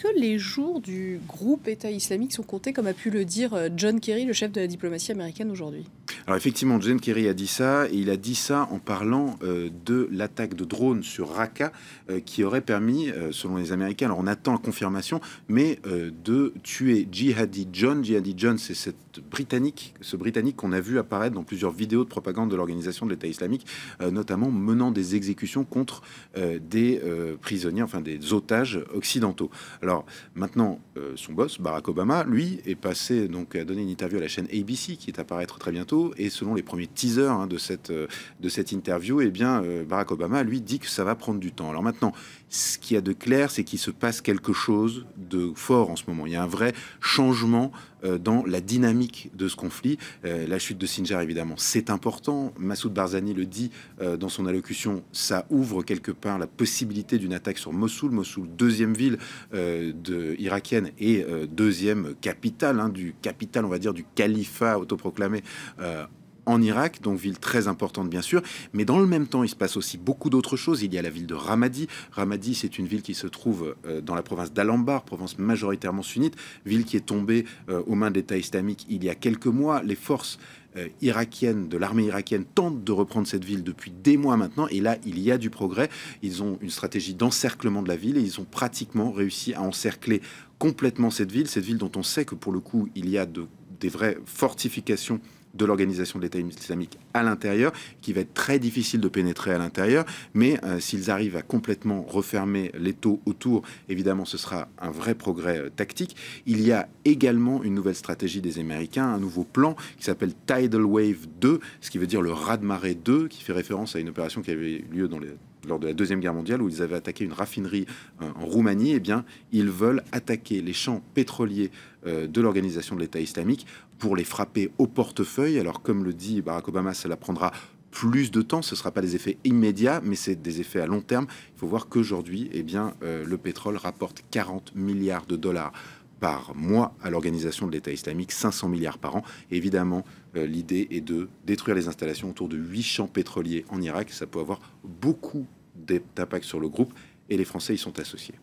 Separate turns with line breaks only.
que les jours du groupe État islamique sont comptés, comme a pu le dire John Kerry, le chef de la diplomatie américaine aujourd'hui?
Alors effectivement, John Kerry a dit ça, et il a dit ça en parlant de l'attaque de drones sur Raqqa qui aurait permis, selon les Américains, alors on attend la confirmation, mais de tuer Jihadi John. Jihadi John, c'est ce Britannique qu'on a vu apparaître dans plusieurs vidéos de propagande de l'organisation de l'État islamique, notamment menant des exécutions contre des prisonniers, enfin des otages occidentaux. Alors maintenant, son boss, Barack Obama, lui, est passé, donc a donné une interview à la chaîne ABC qui est à apparaître très bientôt. Et selon les premiers teasers de cette interview, eh bien, Barack Obama, lui, dit que ça va prendre du temps. Alors maintenant, ce qu'il y a de clair, c'est qu'il se passe quelque chose de fort en ce moment. Il y a un vrai changement dans la dynamique de ce conflit. La chute de Sinjar, évidemment, c'est important. Massoud Barzani le dit dans son allocution, ça ouvre quelque part la possibilité d'une attaque sur Mossoul. Mossoul, deuxième ville irakienne et deuxième capitale, on va dire, du califat autoproclamé en Irak, donc ville très importante bien sûr, mais dans le même temps il se passe aussi beaucoup d'autres choses. Il y a la ville de Ramadi. Ramadi, c'est une ville qui se trouve dans la province d'Al-Anbar, province majoritairement sunnite, ville qui est tombée aux mains de l'État islamique il y a quelques mois. Les forces irakiennes, de l'armée irakienne, tentent de reprendre cette ville depuis des mois maintenant, et là il y a du progrès. Ils ont une stratégie d'encerclement de la ville et ils ont pratiquement réussi à encercler complètement cette ville dont on sait que pour le coup il y a des vraies fortifications de l'organisation de l'État islamique à l'intérieur, qui va être très difficile de pénétrer à l'intérieur, mais s'ils arrivent à complètement refermer l'étau autour, évidemment ce sera un vrai progrès tactique. Il y a également une nouvelle stratégie des Américains, un nouveau plan qui s'appelle Tidal Wave 2, ce qui veut dire le raz-de-marée 2, qui fait référence à une opération qui avait eu lieu lors de la Deuxième Guerre mondiale, où ils avaient attaqué une raffinerie en Roumanie. Eh bien, ils veulent attaquer les champs pétroliers de l'organisation de l'État islamique pour les frapper au portefeuille. Alors, comme le dit Barack Obama, cela prendra plus de temps. Ce ne sera pas des effets immédiats, mais c'est des effets à long terme. Il faut voir qu'aujourd'hui, eh bien, le pétrole rapporte 40 milliards de dollars par mois à l'organisation de l'État islamique, 500 milliards par an. Et évidemment, l'idée est de détruire les installations autour de 8 champs pétroliers en Irak. Ça peut avoir beaucoup d'impact sur le groupe, et les Français y sont associés.